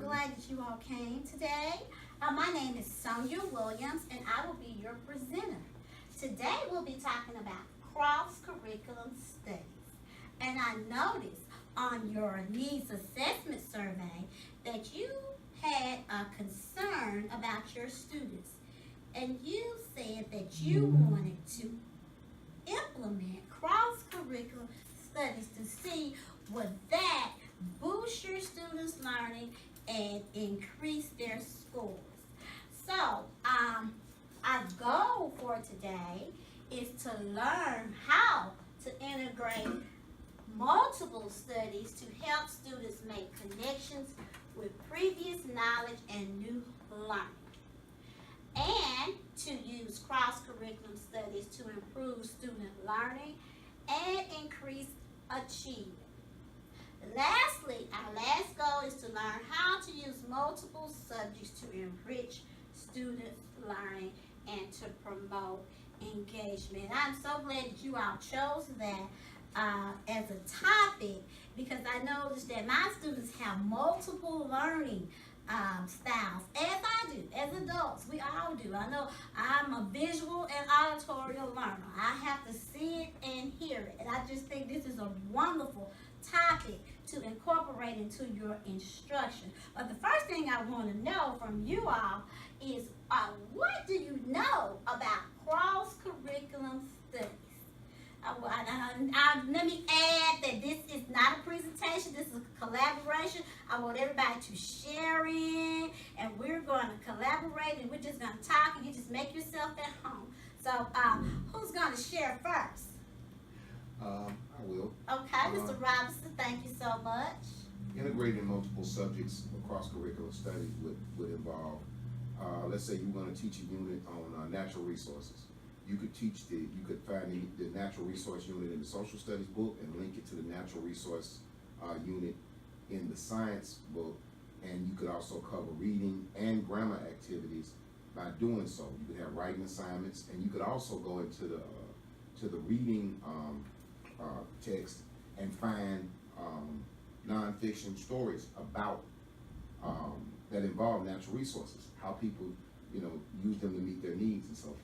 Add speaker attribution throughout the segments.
Speaker 1: glad that you all came today. My name is Sonia Williams, and I will be your presenter. Today we'll be talking about cross-curriculum studies. And I noticed on your needs assessment survey that you had a concern about your students. And you said that you wanted to implement cross-curriculum studies to see would that boost your students' learning and increase their scores. So, our goal for today is to learn how to integrate multiple studies to help students make connections with previous knowledge and new learning, and to use cross-curriculum studies to improve student learning and increase achievement. Lastly, our last goal is to learn how to use multiple subjects to enrich students' learning and to promote engagement. I'm so glad that you all chose that as a topic, because I noticed that my students have multiple learning styles, as I do, as adults. We all do. I know I'm a visual and auditorial learner. I have to see it and hear it. And I just think this is a wonderful topic to incorporate into your instruction. But the first thing I want to know from you all is what do you know about cross-curriculum studies? Let me add that this is not a presentation, this is a collaboration. I want everybody to share in, and we're going to collaborate, and we're just going to talk, and you just make yourself at home. So who's going to share first?
Speaker 2: I will.
Speaker 1: Okay, Mr. Robinson, thank you so much.
Speaker 2: Integrating multiple subjects across curricular studies would involve, let's say you're going to teach a unit on natural resources. You could find the natural resource unit in the social studies book and link it to the natural resource unit in the science book, and you could also cover reading and grammar activities by doing so. You could have writing assignments, and you could also go into the reading text and find nonfiction stories about that involve natural resources, how people use them to meet their needs and so forth.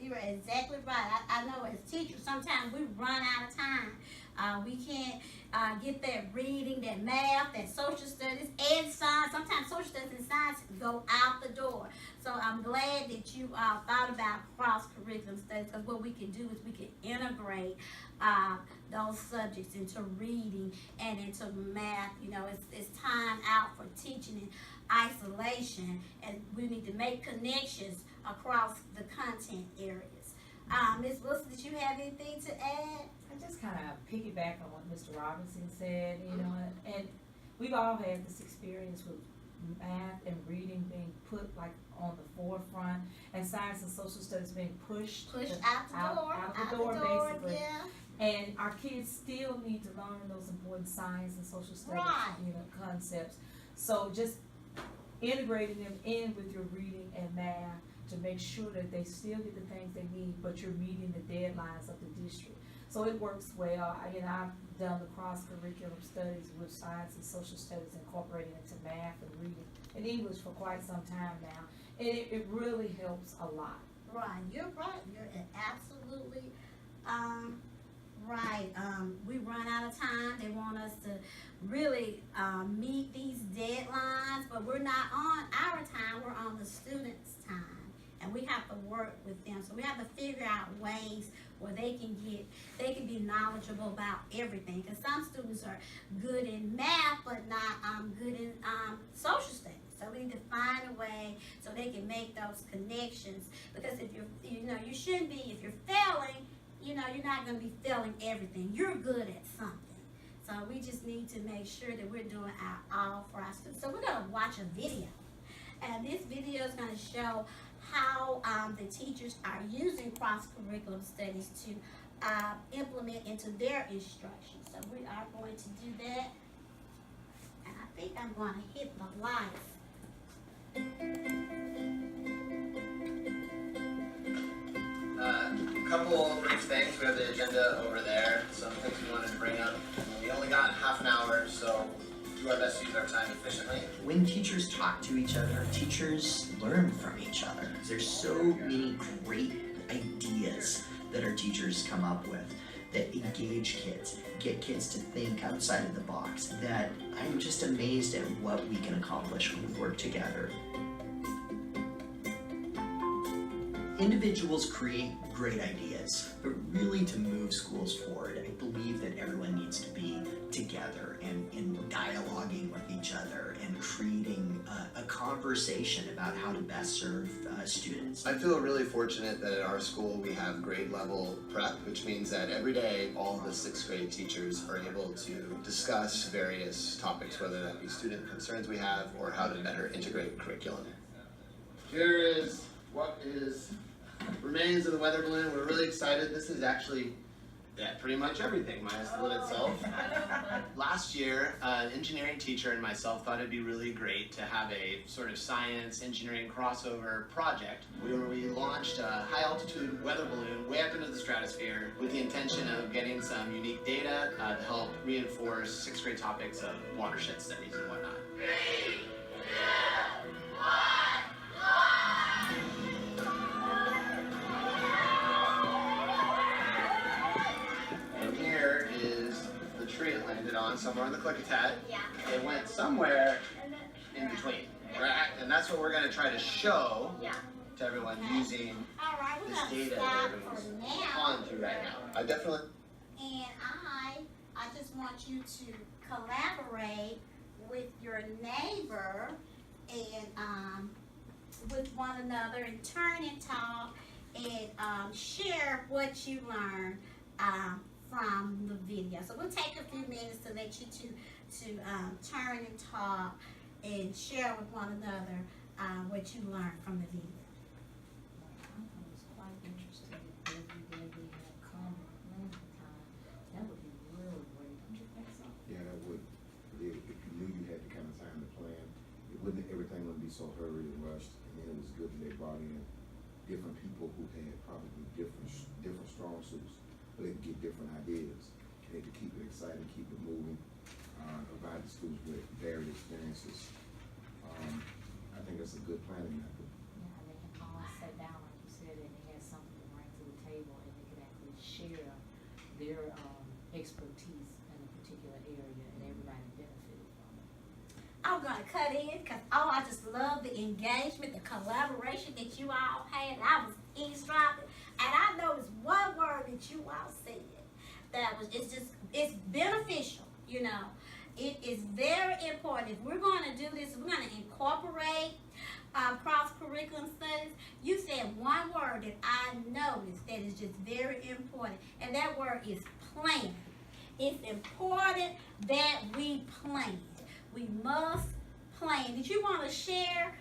Speaker 1: You're exactly right. I know as teachers, sometimes we run out of time. We can't get that reading, that math, that social studies, and science. Sometimes social studies and science go out the door. So I'm glad that you thought about cross-curriculum studies, because what we can do is we can integrate those subjects into reading and into math. It's time out for teaching in isolation, and we need to make connections across the content areas. Ms. Wilson, did you have anything to add?
Speaker 3: I just kind of piggyback on what Mr. Robinson said, and we've all had this experience with math and reading being put like on the forefront, and science and social studies being pushed out the door, basically.
Speaker 1: Yeah.
Speaker 3: And our kids still need to learn those important science and social studies, concepts. So just integrating them in with your reading and math to make sure that they still get the things they need, but you're meeting the deadlines of the district. So it works well. I've done the cross-curriculum studies with science and social studies, incorporating into math and reading and English for quite some time now. And it really helps a lot.
Speaker 1: Right, you're right. You're absolutely right. We run out of time. They want us to really meet these deadlines, but we're not on our time. We're on the students' time. And we have to work with them. So we have to figure out ways where they can be knowledgeable about everything. Because some students are good in math, but not good in social studies. So we need to find a way so they can make those connections. Because if you shouldn't be, if you're failing, you're not going to be failing everything. You're good at something. So we just need to make sure that we're doing our all for our students. So we're going to watch a video. And this video is going to show how the teachers are using cross-curriculum studies to implement into their instruction. So we are going to do that. And I think I'm going to hit the lights.
Speaker 4: A couple brief things. We have the agenda over there. Some things we wanted to bring up. We only got half an hour, so do our best to use our time efficiently.
Speaker 5: When teachers talk to each other, teachers learn from each other. There's so many great ideas that our teachers come up with that engage kids, get kids to think outside of the box, that I'm just amazed at what we can accomplish when we work together. Individuals create great ideas, but really to move schools forward, I believe that everyone needs to be together and dialoguing with each other and creating a conversation about how to best serve students.
Speaker 4: I feel really fortunate that at our school we have grade level prep, which means that every day all the 6th grade teachers are able to discuss various topics, whether that be student concerns we have or how to better integrate curriculum. Here is what remains of the weather balloon. We're really excited. This is actually pretty much everything minus the lid itself. Last year, an engineering teacher and myself thought it'd be really great to have a sort of science engineering crossover project where we launched a high altitude weather balloon way up into the stratosphere with the intention of getting some unique data to help reinforce 6th grade topics of watershed studies and whatnot. 3, 2, 1. Tree it landed on somewhere on the Klickitat.
Speaker 1: Yeah.
Speaker 4: It went somewhere in between, right? And that's what we're going to try to show to everyone using
Speaker 1: All right, we're
Speaker 4: this
Speaker 1: gonna
Speaker 4: data
Speaker 1: stop
Speaker 4: that everyone's
Speaker 1: for now.
Speaker 4: on through right now. I definitely.
Speaker 1: And I just want you to collaborate with your neighbor and with one another and turn and talk and share what you learned from the video. So we'll take a few minutes to let you to turn and talk and share with one another what you learned from the video.
Speaker 3: I was quite interested if every day we had common planning time. That would be really great, don't you think so?
Speaker 2: Yeah, that would. If you knew you had the kind of time to plan, everything wouldn't be so hurried and rushed. And then it was good that they brought in different people who had probably different strong suits. They could get different ideas, and they could keep it exciting, keep it moving, provide the students with varied experiences. I think that's a good planning method.
Speaker 3: Yeah, they can all sit down, like you said, and they had something to bring to the table, and they could actually share their expertise in a particular area, and everybody benefited from it.
Speaker 1: I'm gonna cut in because I just love the engagement, the collaboration that you all had. I was eavesdropping, and I noticed one word that you all said that it's beneficial. You know, it is very important. If we're going to do this, we're going to incorporate cross-curriculum studies. You said one word that I noticed that is just very important, and that word is plan. It's important that we plan. We must plan. Did you want to share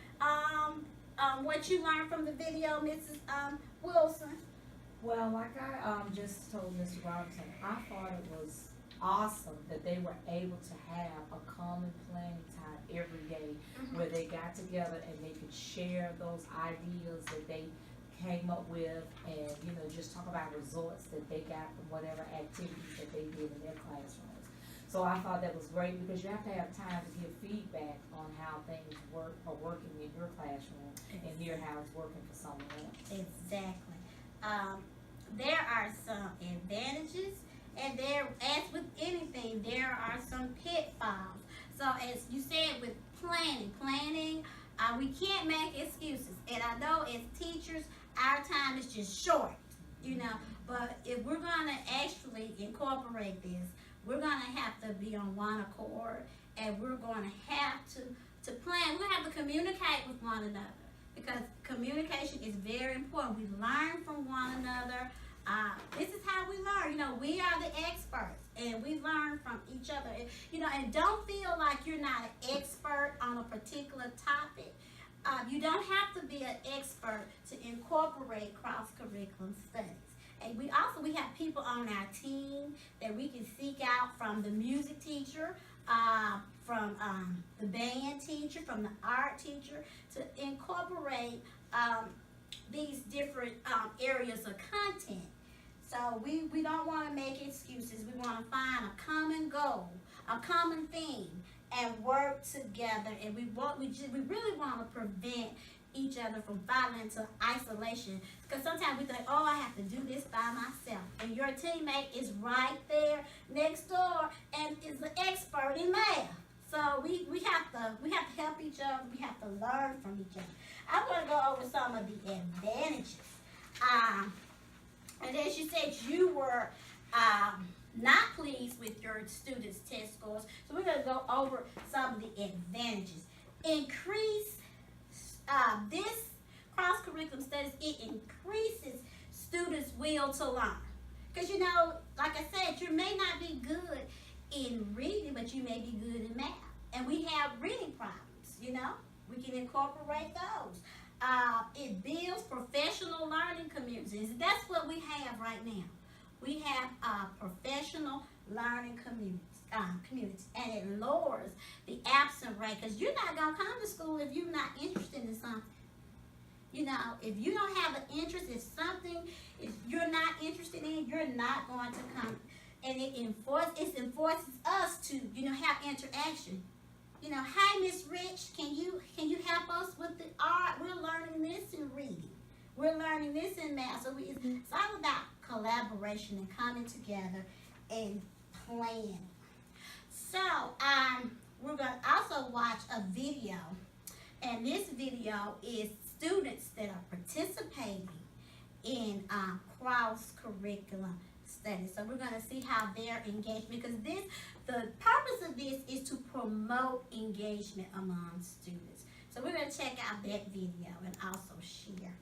Speaker 1: what you learned from the video, Mrs. Wilson?
Speaker 3: Well, like I just told Mr. Robinson, I thought it was awesome that they were able to have a common planning time every day where they got together and they could share those ideas that they came up with and, you know, just talk about results that they got from whatever activities that they did in their classrooms. So I thought that was great because you have to have time to give feedback on how things are working in your classroom and hear how it's working for someone else.
Speaker 1: Exactly. There are some advantages, and as with anything, there are some pitfalls. So as you said, with planning, we can't make excuses. And I know as teachers, our time is just short, you know. But if we're going to actually incorporate this, we're going to have to be on one accord, and we're going to have to plan. We're going to have to communicate with one another, because communication is very important. We learn from one another. This is how we learn. You know, we are the experts, and we learn from each other. And, you know, and don't feel like you're not an expert on a particular topic. You don't have to be an expert to incorporate cross-curriculum studies. And we have people on our team that we can seek out, from the music teacher, from the band teacher, from the art teacher, to incorporate these different areas of content. So we don't want to make excuses. We want to find a common goal, a common theme, and work together. And we really want to prevent each other from falling into isolation. Because sometimes we think, oh, I have to do this by myself. And your teammate is right there next door and is an expert in math. So we have to help each other. We have to learn from each other. I want to go over some of the advantages. And as you said, you were not pleased with your students' test scores. So we're going to go over some of the advantages. Increase this cross-curriculum studies, it increases students' will to learn. Because, you know, like I said, you may not be good in reading, but you may be good in math. And we have reading problems, you know. We can incorporate those. It builds professional learning communities. That's what we have right now. We have professional learning communities. And it lowers the absent rate, because you're not going to come to school if you're not interested in something. You know, if you don't have an interest in something, if you're not interested in, you're not going to come. And it enforces us to, you know, have interaction. You know, hi, Miss Rich, can you help us with the art? We're learning this in reading. We're learning this in math. So it's all about collaboration and coming together and planning. So, we're going to also watch a video, and this video is students that are participating in cross-curriculum studies. So we're going to see how they're engaged, because the purpose of this is to promote engagement among students. So we're going to check out that video and also share.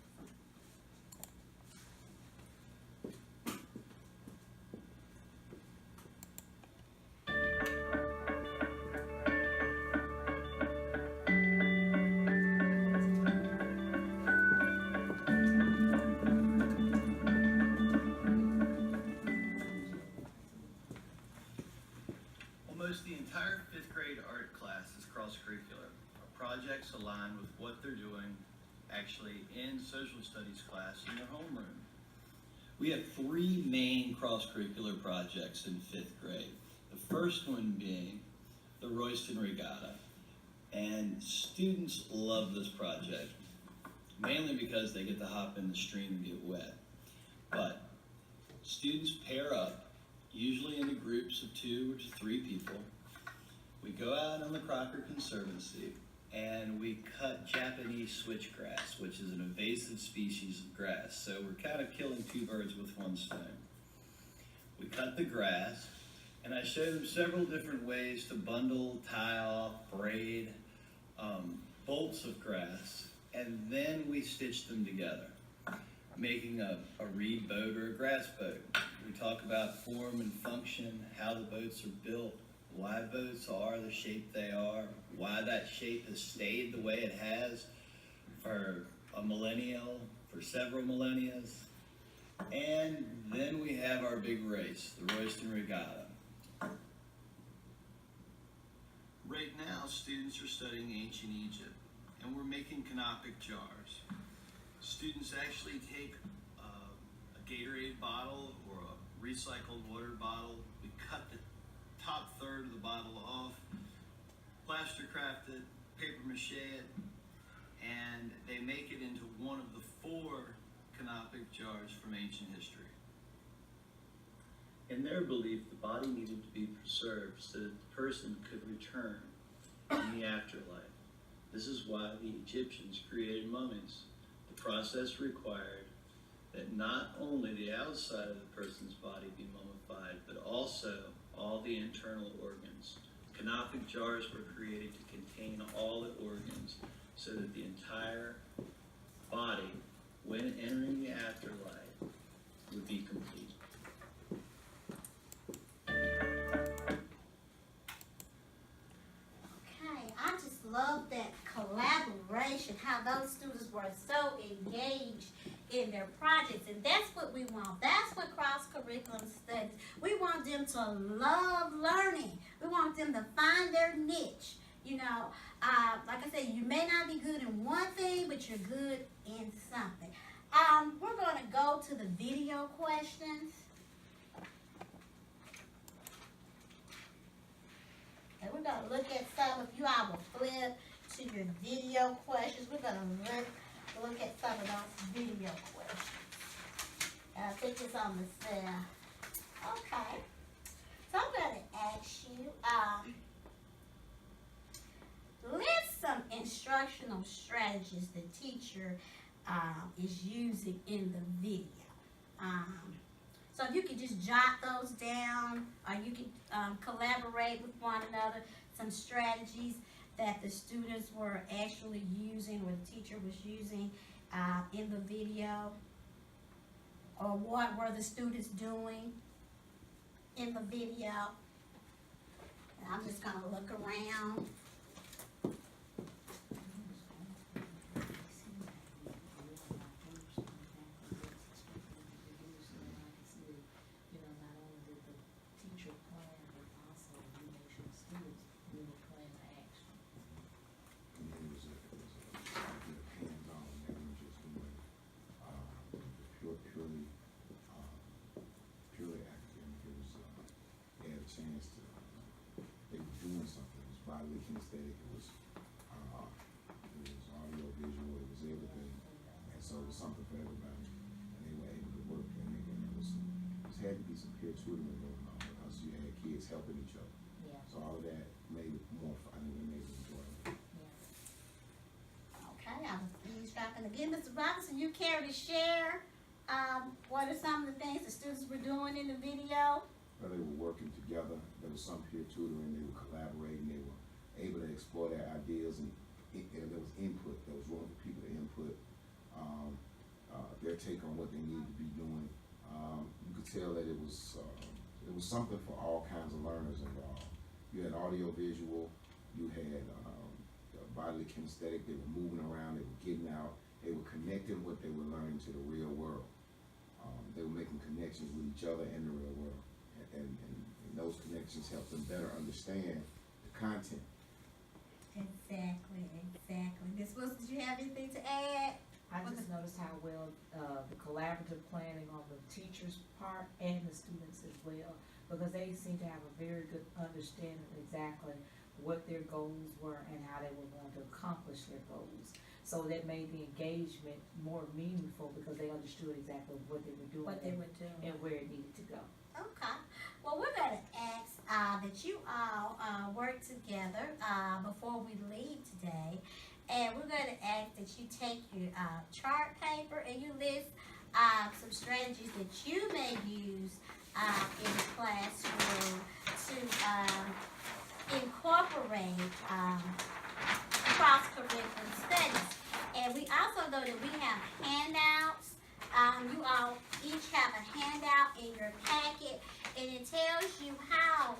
Speaker 6: Almost the entire 5th grade art class is cross-curricular. Our projects align with what they're doing actually in social studies class in their homeroom.
Speaker 7: We have 3 main cross-curricular projects in 5th grade. The first one being the Royston Regatta. And students love this project, mainly because they get to hop in the stream and get wet. But students pair up, usually into groups of 2 or 3 people. We go out on the Crocker Conservancy and we cut Japanese switchgrass, which is an invasive species of grass. So we're kind of killing 2 birds with 1 stone. We cut the grass, and I showed them several different ways to bundle, tie off, braid bolts of grass, and then we stitched them together, making a reed boat or a grass boat. We talk about form and function, how the boats are built, why boats are the shape they are, why that shape has stayed the way it has for a millennial, for several millennias. And then we have our big race, the Royston Regatta.
Speaker 6: Right now, students are studying ancient Egypt, and we're making canopic jars. Students actually take a Gatorade bottle or a recycled water bottle. We cut the top third of the bottle off, plaster craft it, paper mache it, and they make it into one of the 4 canopic jars from ancient history.
Speaker 8: In their belief, the body needed to be preserved so that the person could return in the afterlife. This is why the Egyptians created mummies. The process required that not only the outside of the person's body be mummified, but also all the internal organs. Canopic jars were created to contain all the organs so that the entire body, when entering the afterlife, would be complete.
Speaker 1: Okay, I just love that collaboration, how those students were so engaged in their projects, and that's what we want. That's what cross-curriculum studies. We want them to love learning. We want them to find their niche. You know, like I said, you may not be good in one thing, but you're good in something. We're going to go to the video questions. And we're gonna look at some, if you all will flip to your video questions, we're gonna look at some of those video questions. I think it's on the cell. Okay. So I'm gonna ask you, list some instructional strategies the teacher is using in the video. So if you could just jot those down, or you could collaborate with one another, some strategies that the students were actually using, or the teacher was using in the video, or what were the students doing in the video. And I'm just gonna look around.
Speaker 2: And then it was a hands-on, they were just doing, purely academic. It was, they had a chance to, they were doing something. It was bodily kinesthetic, it was audio, visual, it was everything. And so it was something for everybody. And they were able to work, and it was had to be some peer tutoring going on, because you had kids helping each other.
Speaker 3: Yeah.
Speaker 2: So all of that made it more fun, and it made it enjoyable.
Speaker 1: Okay, I was eavesdropping again. Mr. Robinson, you care to share what are some of the things the students were doing in the video?
Speaker 2: Well, they were working together. There was some peer tutoring. They were collaborating. They were able to explore their ideas, and there was input. There was room for people to input their take on what they needed to be doing. You could tell that it was something for all kinds of learners involved. You had audio, visual. You had bodily kinesthetic. They were moving around. They were getting out. They were connecting what they were learning to the real world. They were making connections with each other and the real world, and those connections helped them better understand the content.
Speaker 1: Exactly. Ms. Wilson, did you have anything to add?
Speaker 3: I just noticed how well the collaborative planning on the teacher's part and the students as well, because they seem to have a very good understanding of exactly what their goals were and how they were going to accomplish their goals. So that made the engagement more meaningful, because they understood exactly what they were doing and where it needed to go.
Speaker 1: Okay. Well, we're going to ask that you all work together before we leave today. And we're going to ask that you take your chart paper and you list some strategies that you may use in the classroom to incorporate cross-curriculum studies. And we also know that we have handouts. You all each have a handout in your packet, and it tells you how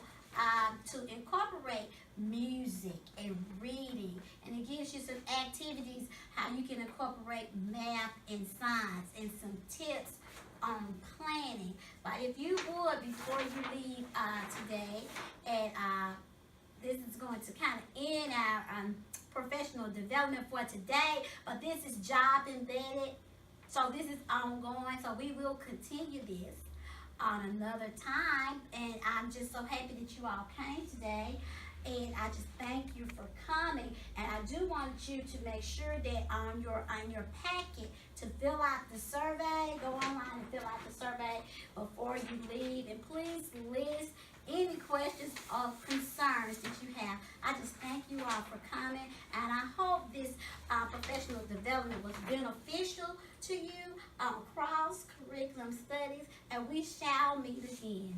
Speaker 1: to incorporate music and reading, and it gives you some activities how you can incorporate math and science, and some tips on planning. But if you would, before you leave today, and this is going to kind of end our professional development for today, but this is job embedded, so this is ongoing, so we will continue this on another time. And I'm just so happy that you all came today, and I just thank you for coming. And I do want you to make sure that on your packet to fill out the survey, go online and fill out the survey before you leave, and please list any questions or concerns that you have. I just thank you all for coming, and I hope this professional development was beneficial to you on cross-curriculum studies, and we shall meet again.